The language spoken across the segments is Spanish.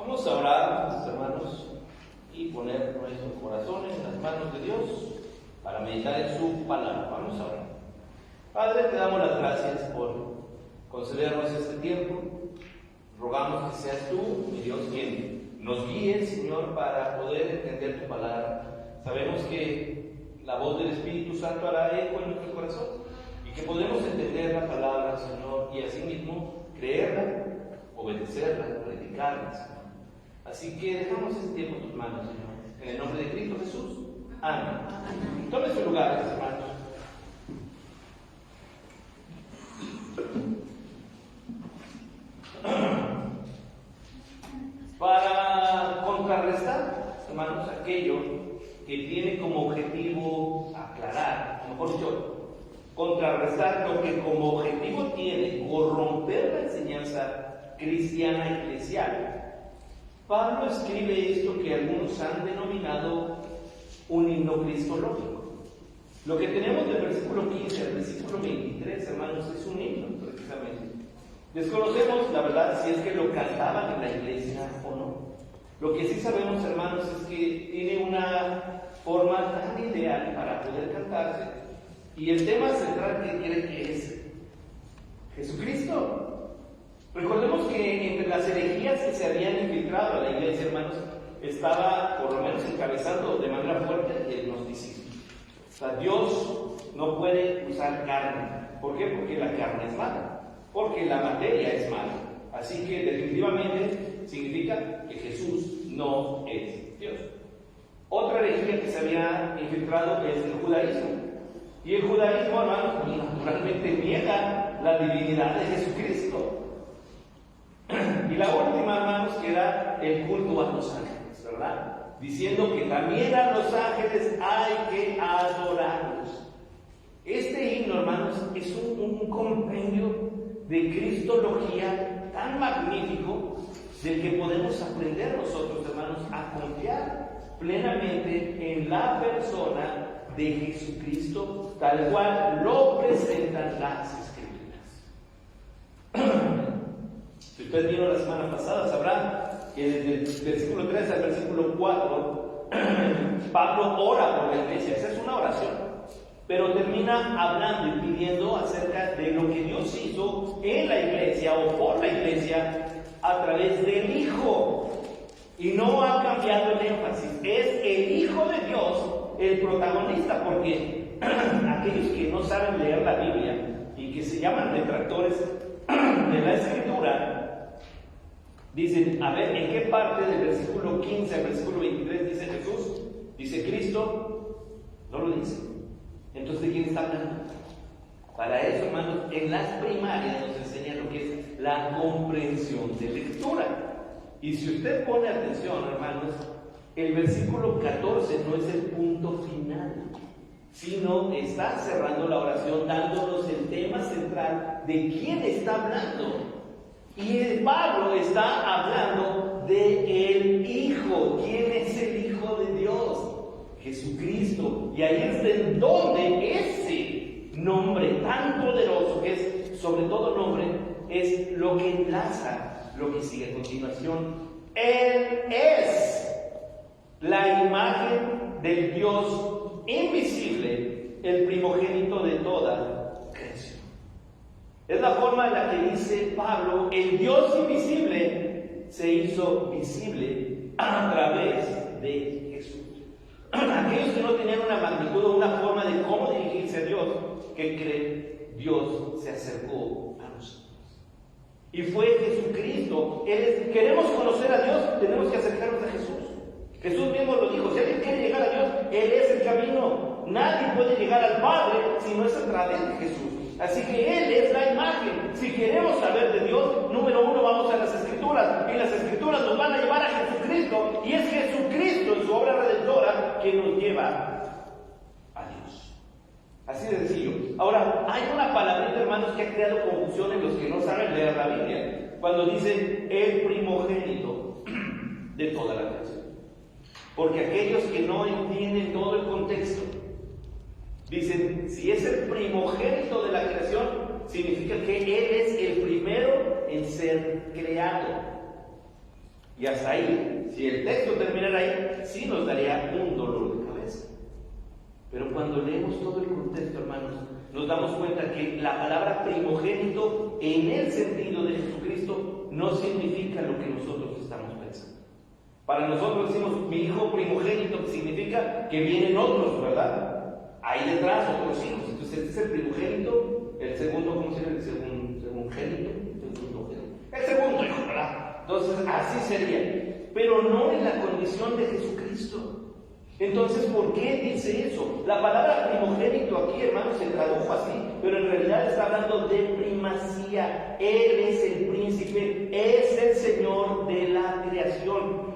Vamos a orar, mis hermanos, y poner nuestros corazones en las manos de Dios para meditar en su palabra. Vamos a orar. Padre, te damos las gracias por concedernos este tiempo. Rogamos que seas tú, mi Dios, quien nos guíe, Señor, para poder entender tu palabra. Sabemos que la voz del Espíritu Santo hará eco en nuestro corazón y que podremos entender la palabra, Señor, y asimismo creerla, obedecerla, predicarla, Señor. Así que dejamos este tiempo en tus manos, Señor. En el nombre de Cristo Jesús. Amén. Tomen sus lugares, hermanos. Para contrarrestar, hermanos, aquello que tiene como objetivo aclarar, o mejor dicho, contrarrestar lo que como objetivo tiene corromper la enseñanza cristiana eclesial, Pablo escribe esto que algunos han denominado un himno cristológico. Lo que tenemos del versículo 15 al versículo 23, hermanos, es un himno, precisamente. Desconocemos, la verdad, si es que lo cantaban en la iglesia o no. Lo que sí sabemos, hermanos, es que tiene una forma tan ideal para poder cantarse. Y el tema central que tiene que es Jesucristo. Recordemos que entre las herejías que se habían infiltrado a la iglesia, hermanos, estaba por lo menos encabezando de manera fuerte el gnosticismo. O sea, Dios no puede usar carne. ¿Por qué? Porque la carne es mala. Porque la materia es mala. Así que definitivamente significa que Jesús no es Dios. Otra herejía que se había infiltrado es el judaísmo. Y el judaísmo, hermanos, naturalmente niega la divinidad de Jesucristo. Y la última, hermanos, que era el culto a los ángeles, ¿verdad? Diciendo que también a los ángeles hay que adorarlos. Este himno, hermanos, es un compendio de cristología tan magnífico del que podemos aprender nosotros, hermanos, a confiar plenamente en la persona de Jesucristo, tal cual lo presentan las Escrituras. Si usted vino la semana pasada, sabrá que desde el versículo 3 al versículo 4, Pablo ora por la iglesia. Esa es una oración, pero termina hablando y pidiendo acerca de lo que Dios hizo en la iglesia o por la iglesia a través del Hijo. Y no ha cambiado el énfasis. Es el Hijo de Dios el protagonista, porque aquellos que no saben leer la Biblia y que se llaman detractores de la Escritura, dicen, a ver, ¿en qué parte del versículo 15 al versículo 23 dice Jesús? ¿Dice Cristo? No lo dice. Entonces, ¿de quién está hablando? Para eso, hermanos, en las primarias nos enseñan lo que es la comprensión de lectura. Y si usted pone atención, hermanos, el versículo 14 no es el punto final, sino está cerrando la oración dándonos el tema central de quién está hablando. Y Pablo está hablando de el Hijo. ¿Quién es el Hijo de Dios? Jesucristo. Y ahí es de donde ese nombre tan poderoso, que es sobre todo nombre, es lo que enlaza lo que sigue a continuación. Él es la imagen del Dios invisible, el primogénito de toda creación. Es la forma en la que dice Pablo, el Dios invisible se hizo visible a través de Jesús. Aquellos que no tenían una magnitud o una forma de cómo dirigirse a Dios, ¿qué creen? Dios se acercó a nosotros. Y fue Jesucristo. Queremos conocer a Dios, tenemos que acercarnos a Jesús. Jesús mismo lo dijo, si alguien quiere llegar a Dios, Él es el camino. Nadie puede llegar al Padre si no es a través de Jesús. Así que Él es la imagen. Si queremos saber de Dios, número uno, vamos a las Escrituras. Y las Escrituras nos van a llevar a Jesucristo. Y es Jesucristo en su obra redentora que nos lleva a Dios. Así de sencillo. Ahora, hay una palabrita, hermanos, que ha creado confusión en los que no saben leer la Biblia. Cuando dice el primogénito de toda la creación. Porque aquellos que no entienden todo el contexto, dicen, si es el primogénito de la creación, significa que Él es el primero en ser creado. Y hasta ahí, si el texto terminara ahí, sí nos daría un dolor de cabeza. Pero cuando leemos todo el contexto, hermanos, nos damos cuenta que la palabra primogénito, en el sentido de Jesucristo, no significa lo que nosotros estamos pensando. Para nosotros decimos, mi hijo primogénito, que significa que vienen otros, ¿verdad? Hay detrás otros hijos. Entonces, este es el primogénito, el segundo, ¿cómo se llama? El segundo génito. El segundo hijo, ¿verdad? Entonces, así sería. Pero no en la condición de Jesucristo. Entonces, ¿por qué dice eso? La palabra primogénito aquí, hermanos, se tradujo así, pero en realidad está hablando de primacía. Él es el príncipe, es el Señor de la creación.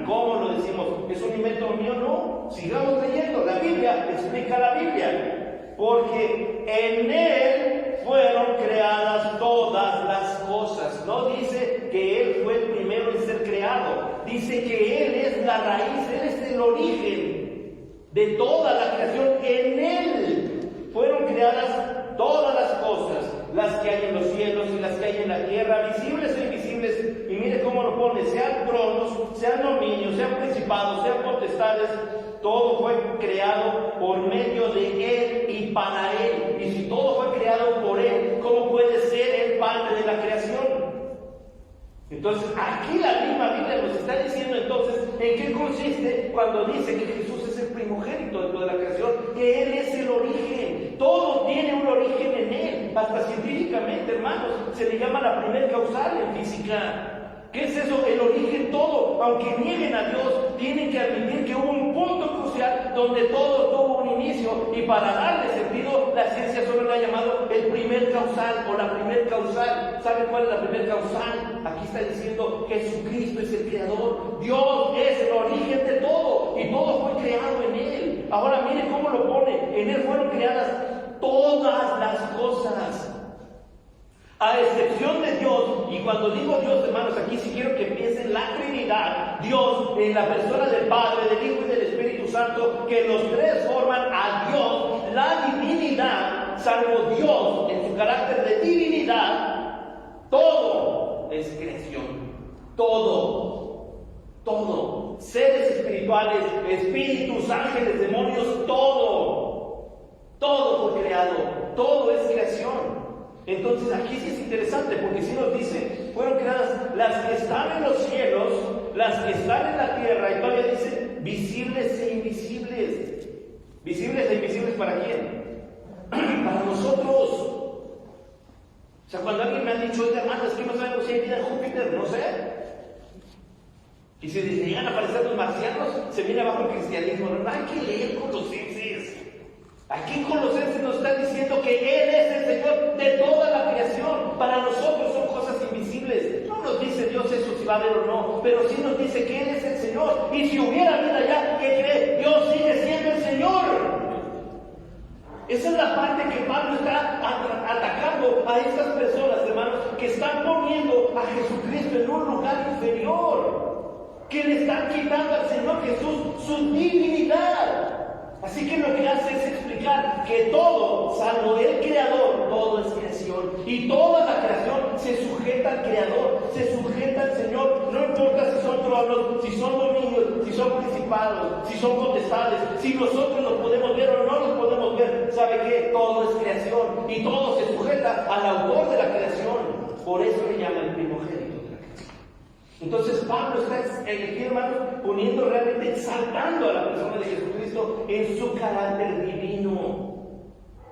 ¿Cómo lo decimos? ¿Es un invento mío? No. Sigamos leyendo. La Biblia explica la Biblia. Porque en Él fueron creadas todas las cosas. No dice que Él fue el primero en ser creado. Dice que Él es la raíz, Él es el origen de toda la creación. En Él fueron creadas todas las cosas, las que hay en los cielos y las que hay en la tierra, visibles e invisibles. Y mire cómo lo pone, sean tronos, sean dominios, sean principados, sean potestades. Todo fue creado por medio de Él y para Él. Y si todo fue creado por Él, ¿cómo puede ser Él parte de la creación? Entonces, aquí la misma Biblia nos está diciendo entonces en qué consiste cuando dice que Jesús es el primogénito dentro de la creación, que Él es el origen. Todo tiene un origen en Él. Hasta científicamente, hermanos, se le llama la primer causal en física. ¿Qué es eso? El origen todo. Aunque nieguen a Dios, tienen que admitir que hubo un punto crucial donde todo tuvo un inicio, y para darle sentido, la ciencia solo le ha llamado el primer causal o la primer causal. ¿Sabe cuál es la primer causal? Aquí está diciendo que Jesucristo es el creador. Dios es el origen de todo y todo fue creado en Él. Ahora mire cómo lo pone. En Él fueron creadas todas las cosas, a excepción de Dios. Y cuando digo Dios, hermanos, aquí sí quiero que piensen la Trinidad. Dios en la persona del Padre, del Hijo y del Espíritu Santo, que los tres forman a Dios. La divinidad, salvo Dios en su carácter de divinidad, todo es creación. Todo. Seres espirituales, espíritus, ángeles, demonios, todo fue creado. Todo es creación. Entonces aquí sí es interesante, porque si nos dice, fueron creadas las que están en los cielos, las que están en la tierra, y todavía dice visibles e invisibles. ¿Visibles e invisibles para quién? Para nosotros. O sea, cuando alguien me ha dicho, oye, hermano, es que no sabemos si hay vida en Júpiter, no sé. Y si llegan a aparecer los marcianos, se viene abajo el cristianismo. No hay que leer Colosenses. Aquí en Colosenses nos está diciendo que Él es el Señor de toda la creación. Para nosotros son cosas invisibles. No nos dice Dios eso si va a haber o no, pero sí nos dice que Él es el Señor. Y si hubiera vida allá, ¿qué cree? Dios sigue siendo el Señor. Esa es la parte que Pablo está atacando a estas personas, hermanos, que están poniendo a Jesucristo en un lugar inferior, que le están quitando al Señor Jesús su divinidad. Así que lo que hace es explicar que todo, salvo el Creador, todo es creación. Y toda la creación se sujeta al Creador, se sujeta al Señor. No importa si son tronos, si son dominios, si son principados, si son potestades, si nosotros los podemos ver o no los podemos ver. ¿Sabe qué? Todo es creación y todo se sujeta al autor de la creación. Por eso le llaman primogénito. Entonces Pablo está aquí, hermanos, poniendo realmente, exaltando a la persona de Jesucristo en su carácter divino.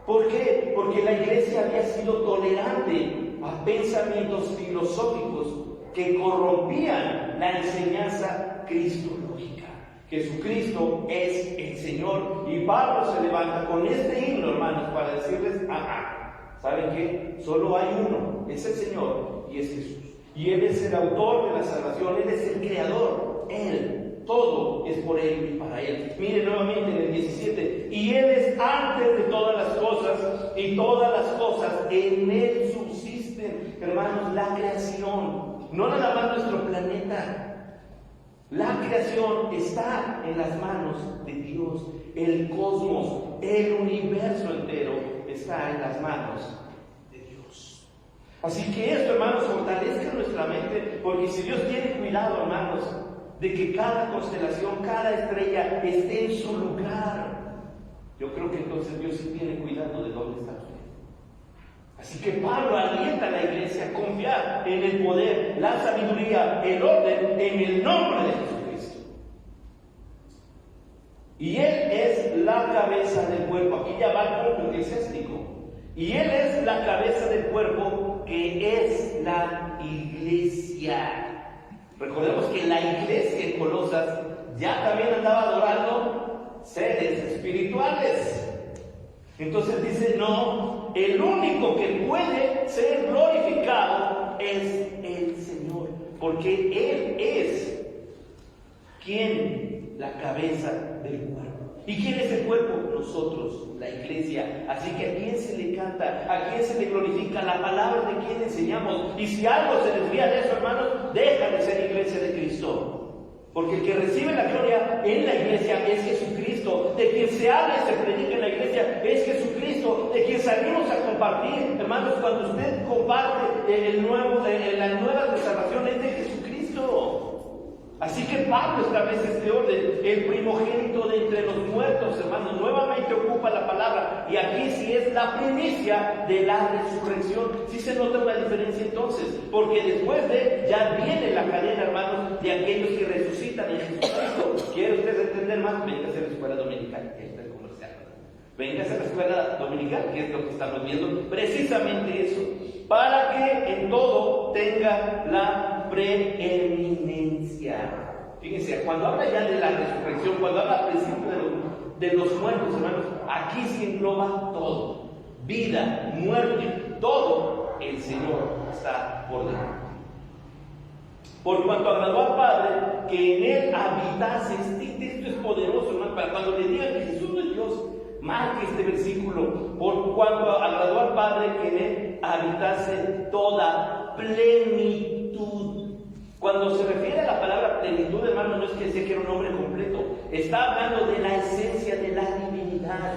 ¿Por qué? Porque la iglesia había sido tolerante a pensamientos filosóficos que corrompían la enseñanza cristológica. Jesucristo es el Señor, y Pablo se levanta con este himno, hermanos, para decirles, ¿saben qué? Solo hay uno, es el Señor y es Jesús. Y Él es el autor de la salvación, Él es el creador, Él, todo es por Él y para Él. Miren nuevamente en el 17, y Él es antes de todas las cosas, y todas las cosas en Él subsisten. Hermanos, la creación, no nada más nuestro planeta, la creación está en las manos de Dios. El cosmos, el universo entero está en las manos de Dios. Así que esto, hermanos, fortalezca nuestra mente, porque si Dios tiene cuidado, hermanos, de que cada constelación, cada estrella esté en su lugar, yo creo que entonces Dios sí tiene cuidado de dónde está usted. Así que Pablo alienta a la iglesia a confiar en el poder, la sabiduría, el orden, en el nombre de Jesucristo. Y Él es la cabeza del cuerpo. Aquí ya va el punto eclesiástico. Y Él es la cabeza del cuerpo, que es la iglesia. Recordemos que la iglesia en Colosas ya también andaba adorando seres espirituales. Entonces dice, no, el único que puede ser glorificado es el Señor, porque Él es quien, la cabeza del cuerpo. ¿Y quién es el cuerpo? Nosotros, la iglesia. Así que ¿a quién se le canta? ¿A quién se le glorifica? La palabra de quién enseñamos. Y si algo se desvía de eso, hermanos, deja de ser iglesia de Cristo. Porque el que recibe la gloria en la iglesia es Jesucristo. De quien se habla y se predica en la iglesia es Jesucristo. De quien salimos a compartir, hermanos, cuando usted comparte las nuevas de salvación es de Jesucristo. Así que Pablo establece este orden, el primogénito de entre los muertos, hermanos, nuevamente ocupa la palabra, y aquí sí es la primicia de la resurrección. Sí se nota una diferencia entonces, porque después de ya viene la cadena, hermanos, de aquellos que resucitan en Jesucristo. ¿Quiere usted entender más? Venga a hacer la escuela dominical, que es el comercial. Venga a hacer la escuela dominical, que es lo que estamos viendo, precisamente eso, para que en todo tenga la preeminencia. Fíjense, cuando habla ya de la resurrección, cuando habla al principio de los muertos, hermanos, aquí se engloba todo: vida, muerte, todo el Señor está por delante. Por cuanto agradó al Padre que en Él habitase. Esto es poderoso, hermano, para cuando le digan que Jesús no es Dios, marque este versículo: por cuanto agradó al Padre que en Él habitase toda plenitud. Cuando se refiere a la palabra plenitud, hermano, no es que decía que era un hombre completo, está hablando de la esencia de la divinidad.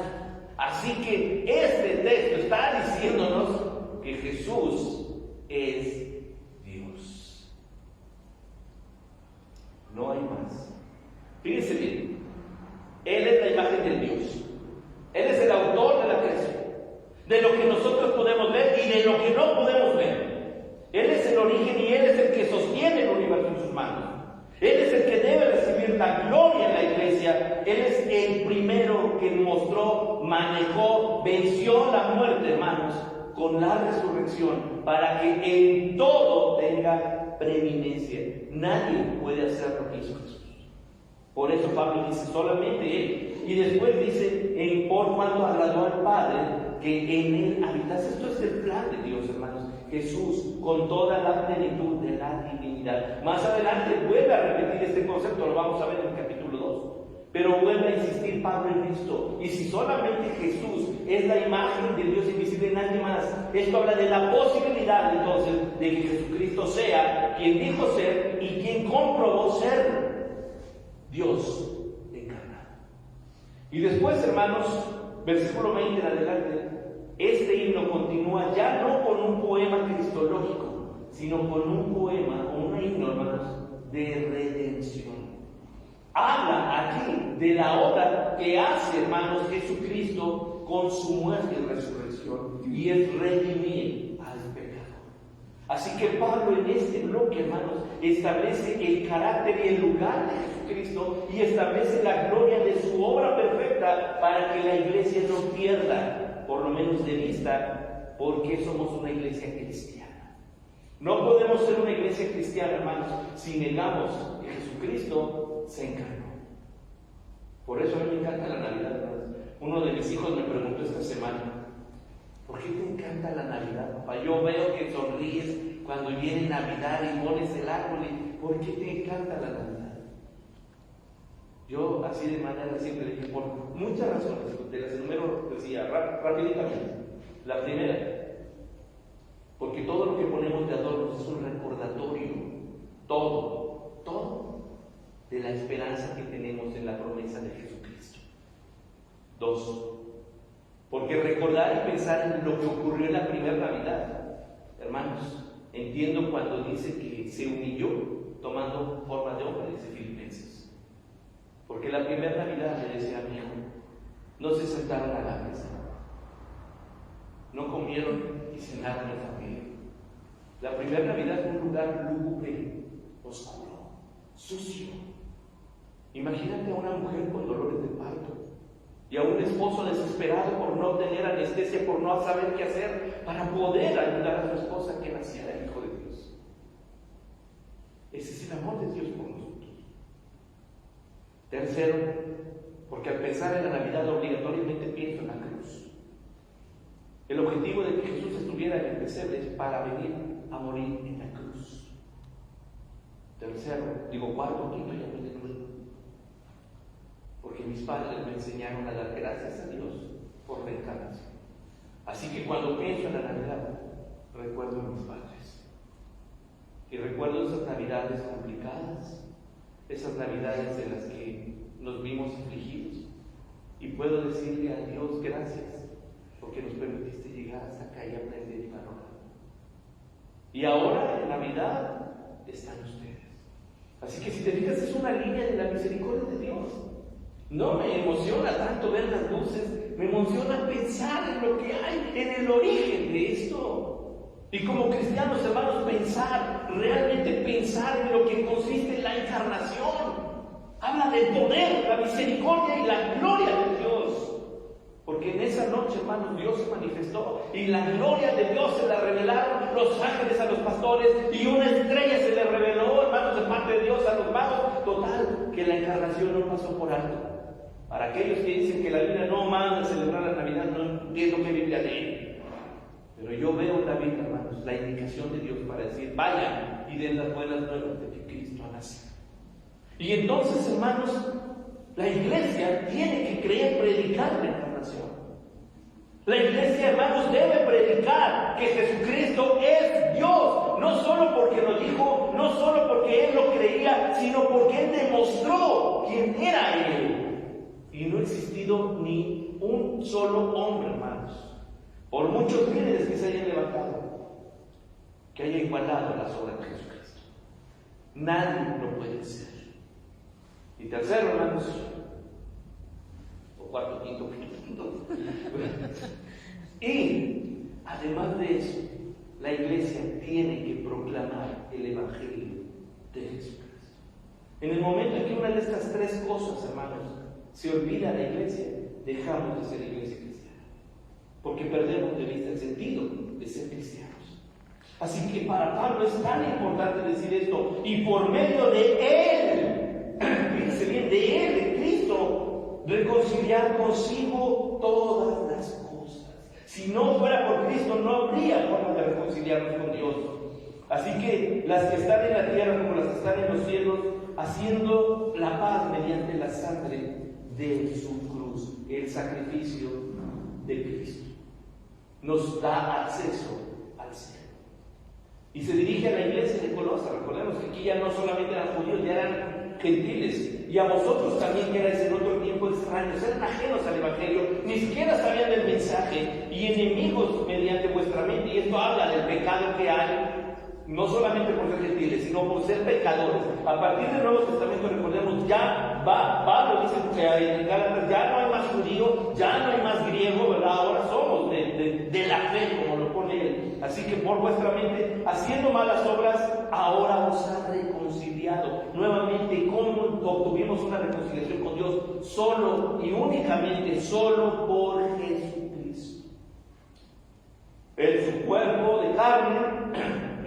Así que este texto está diciéndonos que Jesús es Dios. No hay más. Fíjense bien, Él es la imagen del Dios. Él es el autor de la creación, de lo que nosotros podemos ver y de lo que no podemos ver. Él es el origen y Él es el que sostiene el universo en sus manos. Él es el que debe recibir la gloria en la iglesia. Él es el primero que mostró, manejó, venció la muerte, hermanos, con la resurrección, para que en todo tenga preeminencia. Nadie puede hacer lo que hizo Jesús. Por eso Pablo dice solamente Él. Y después dice, por cuanto agradó al Padre que en Él habitase. Esto es el plan de Dios, hermanos. Jesús con toda la plenitud de la divinidad. Más adelante vuelve a repetir este concepto, lo vamos a ver en el capítulo 2. Pero vuelve a insistir Pablo en esto. Y si solamente Jesús es la imagen de Dios invisible, nadie más, esto habla de la posibilidad entonces de que Jesucristo sea quien dijo ser y quien comprobó ser Dios encarnado. Y después, hermanos, versículo 20 en adelante, este himno continúa ya no con un poema cristológico, sino con un poema o un himno, hermanos, de redención. Habla aquí de la obra que hace, hermanos, Jesucristo con su muerte y resurrección, y es redimir al pecado. Así que Pablo en este bloque, hermanos, establece el carácter y el lugar de Jesucristo y establece la gloria de su obra perfecta para que la iglesia no pierda, por lo menos de vista, porque somos una iglesia cristiana. No podemos ser una iglesia cristiana, hermanos, si negamos que Jesucristo se encarnó. Por eso a mí me encanta la Navidad, hermanos. Uno de mis hijos me preguntó esta semana: ¿por qué te encanta la Navidad, papá? Yo veo que sonríes cuando viene Navidad y pones el árbol. ¿Por qué te encanta la Navidad? Yo así de manera siempre dije, por muchas razones. De las enumero, decía rapiditamente. La primera, porque todo lo que ponemos de adornos es un recordatorio, todo, de la esperanza que tenemos en la promesa de Jesucristo. 2, porque recordar y pensar en lo que ocurrió en la primera Navidad. Hermanos, entiendo cuando dice que se humilló tomando forma de hombre, dice Filipenses. Porque la primera Navidad le decía a mi hijo, no se sentaron a la mesa, no comieron y cenaron en familia. La primera Navidad fue un lugar lúgubre, oscuro, sucio. Imagínate a una mujer con dolores de parto y a un esposo desesperado por no tener anestesia, por no saber qué hacer para poder ayudar a su esposa que naciera el Hijo de Dios. Ese es el amor de Dios por nosotros. Tercero, porque al pensar en la Navidad obligatoriamente pienso en la cruz. El objetivo de que Jesús estuviera en el pesebre es para venir a morir en la cruz. Cuarto, quinto, ya me detuve. Porque mis padres me enseñaron a dar gracias a Dios por la encarnación. Así que cuando pienso en la Navidad, recuerdo a mis padres. Y recuerdo esas Navidades complicadas, esas Navidades en las que nos vimos afligidos. Y puedo decirle a Dios gracias, porque nos permitiste llegar hasta acá y aprender y valorar. Y ahora en Navidad están ustedes. Así que si te fijas, es una línea de la misericordia de Dios. No me emociona tanto ver las luces, me emociona pensar en lo que hay en el origen de esto. Y como cristianos, hermanos, realmente pensar en lo que consiste en la encarnación. Habla del poder, la misericordia y la gloria de Dios. Porque en esa noche, hermanos, Dios se manifestó y la gloria de Dios se la revelaron los ángeles a los pastores y una estrella se le reveló, hermanos, de parte de Dios a los magos. Total, que la encarnación no pasó por alto. Para aquellos que dicen que la Biblia no manda a celebrar la Navidad, no entiendo qué Biblia leen. Pero yo veo en la Biblia, hermanos, la indicación de Dios para decir, vayan y den las buenas nuevas de que Cristo ha nacido. Y entonces, hermanos, la iglesia tiene que predicar la encarnación. La iglesia, hermanos, debe predicar que Jesucristo es Dios, no solo porque lo dijo, no solo porque Él lo creía, sino porque Él demostró quién era Él. Y no ha existido ni un solo hombre, hermanos, por muchos líderes que se hayan levantado, que haya igualado las obras de Jesucristo. Nadie lo puede ser. Y tercero, hermanos, o cuarto, quinto. Y además de eso, la iglesia tiene que proclamar el Evangelio de Jesucristo. En el momento en que una de estas tres cosas, hermanos, se olvida la iglesia, dejamos de ser iglesia cristiana, porque perdemos de vista el sentido de ser cristianos. Así que para Pablo es tan importante decir esto, y por medio de Él, fíjense bien, de Él, de Cristo, reconciliar consigo todas las cosas. Si no fuera por Cristo, no habría forma de reconciliarnos con Dios. Así que las que están en la tierra como las que están en los cielos, haciendo la paz mediante la sangre de su cruz, el sacrificio de Cristo, nos da acceso al cielo. Y se dirige a la iglesia de Colosas. Recordemos que aquí ya no solamente eran judíos, ya eran gentiles. Y a vosotros también, que erais en otro tiempo extraños, eran ajenos al Evangelio, ni siquiera sabían del mensaje, y enemigos mediante vuestra mente. Y esto habla del pecado que hay, no solamente por ser gentiles, sino por ser pecadores. A partir del Nuevo Testamento, recordemos, Pablo dice que en Gálatas ya no hay más judío, ya no hay más griego, ¿verdad? Ahora somos de la fe, como lo pone él. Así que por vuestra mente, haciendo malas obras, ahora os ha reconciliado. Nuevamente, ¿cómo obtuvimos una reconciliación con Dios? Solo y únicamente, solo por Jesucristo. En su cuerpo de carne,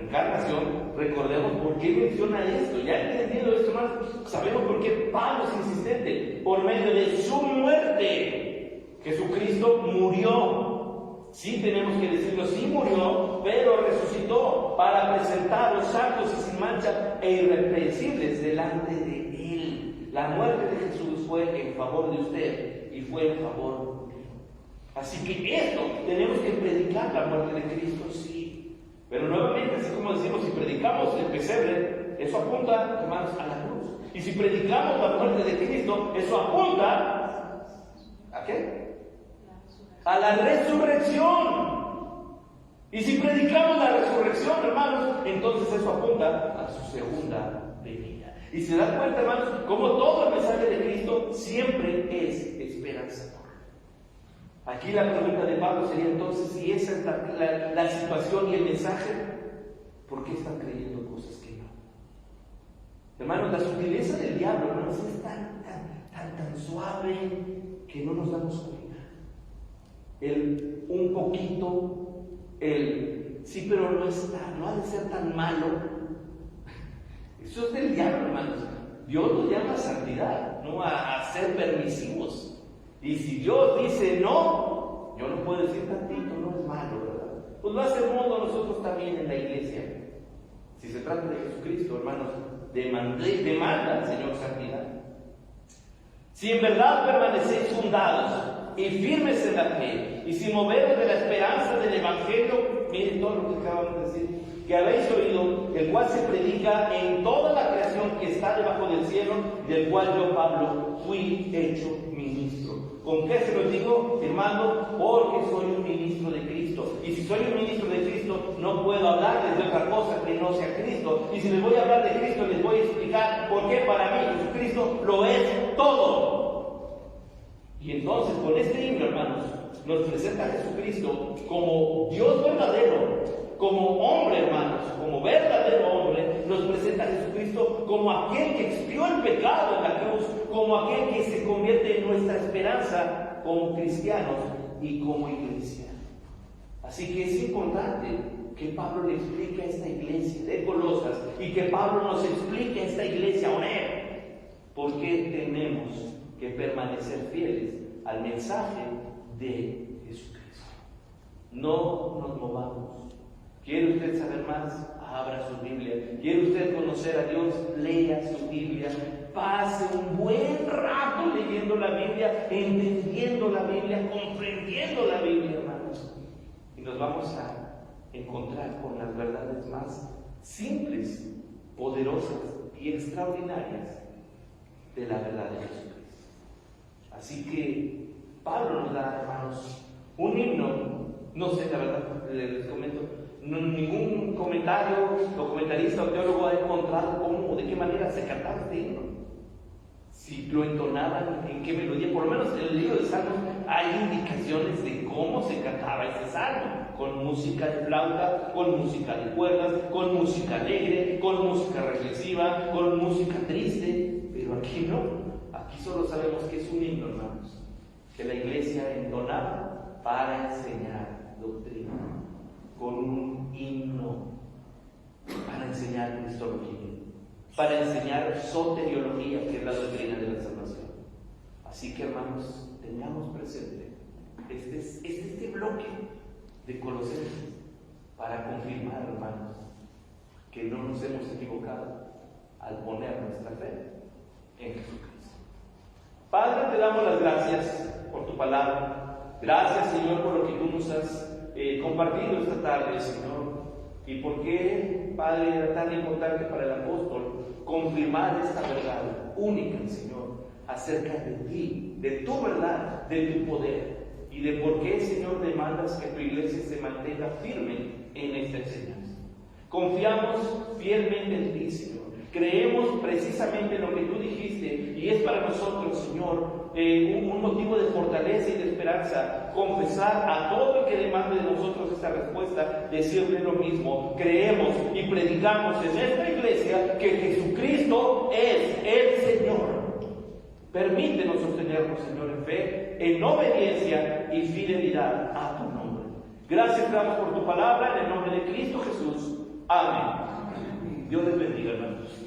encarnación, recordemos por qué menciona esto. Ya entendiendo esto más, sabemos por qué Pablo es insistente. Por medio de su muerte, Jesucristo murió. Sí tenemos que decirlo, sí murió, pero resucitó para presentaros santos y sin mancha e irreprensibles delante de Él. La muerte de Jesús fue en favor de usted y fue en favor mío. Así que esto tenemos que predicar, la muerte de Cristo, sí. Pero nuevamente, así como decimos, si predicamos el pesebre, eso apunta, hermanos, a la cruz. Y si predicamos la muerte de Cristo, eso apunta ¿a qué? A la resurrección. Y si predicamos la resurrección, hermanos, entonces eso apunta a su segunda venida. Y se dan cuenta, hermanos, como todo el mensaje de Cristo siempre es esperanzador. Aquí la pregunta de Pablo sería entonces, si esa es la situación y el mensaje, ¿por qué están creyendo cosas que no? Hermanos, la sutileza del diablo, hermanos, es tan suave que no nos damos cuenta. El un poquito, el sí, pero no ha de ser tan malo. Eso es del diablo, hermanos. Dios nos llama a santidad, no a ser permisivos. Y si Dios dice no, yo no puedo decir tantito, no es malo, ¿verdad? Pues lo hacemos nosotros también en la iglesia. Si se trata de Jesucristo, hermanos, demanda al Señor santidad. Si en verdad permanecéis fundados y firmes en la fe, y sin moveros de la esperanza del Evangelio, miren todo lo que acabamos de decir, que habéis oído, el cual se predica en toda la creación que está debajo del cielo, del cual yo, Pablo, fui hecho ministro. ¿Con qué se lo digo, hermano? Porque soy un ministro de Cristo. Y si soy un ministro de Cristo, no puedo hablarles de otra cosa que no sea Cristo. Y si les voy a hablar de Cristo, les voy a explicar por qué para mí Jesucristo lo es todo. Y entonces, con este himno, hermanos, nos presenta a Jesucristo como Dios verdadero, como hombre, hermanos, como verdadero hombre. Nos presenta a Jesucristo como aquel que expió el pecado en la cruz, como aquel que se convierte en nuestra esperanza como cristianos y como iglesia. Así que es importante que Pablo le explique a esta iglesia de Colosas y que Pablo nos explique a esta iglesia por qué tenemos que permanecer fieles al mensaje de Jesucristo. No nos movamos. ¿Quiere usted saber más? Abra su Biblia. ¿Quiere usted conocer a Dios? Lea su Biblia. Pase un buen rato leyendo la Biblia, entendiendo la Biblia, comprendiendo la Biblia, hermanos. Y nos vamos a encontrar con las verdades más simples, poderosas y extraordinarias de la verdad de Jesucristo. Así que Pablo nos da, hermanos, un himno. No sé, la verdad, les comento, ningún comentario o comentarista o teólogo ha encontrado cómo o de qué manera se cantaba este himno. Si lo entonaban, en qué melodía. Por lo menos en el libro de Salmos hay indicaciones de cómo se cantaba ese salmo: con música de flauta, con música de cuerdas, con música alegre, con música reflexiva, con música triste. Pero aquí no. Aquí solo sabemos que es un himno, hermanos, que la iglesia entonaba para enseñar doctrina, con un himno para enseñar cristología, para enseñar soteriología, que es la doctrina de la salvación. Así que, hermanos, tengamos presente este bloque de Colosenses para confirmar, hermanos, que no nos hemos equivocado al poner nuestra fe en Jesucristo. Padre, te damos las gracias por tu palabra. Gracias, Señor, por lo que tú nos has compartido esta tarde, Señor. Y por qué, Padre, era tan importante para el apóstol confirmar esta verdad única, Señor, acerca de ti, de tu verdad, de tu poder. Y de por qué, Señor, demandas que tu iglesia se mantenga firme en esta enseñanza. Confiamos fielmente en ti, Señor. Creemos precisamente en lo que tú dijiste, y es para nosotros, Señor, un motivo de fortaleza y de esperanza, confesar a todo el que demande de nosotros esta respuesta, decirle lo mismo. Creemos y predicamos en esta iglesia que Jesucristo es el Señor. Permítenos sostenernos, Señor, en fe, en obediencia y fidelidad a tu nombre. Gracias te damos por tu palabra, en el nombre de Cristo Jesús. Amén. Dios les bendiga, hermanos.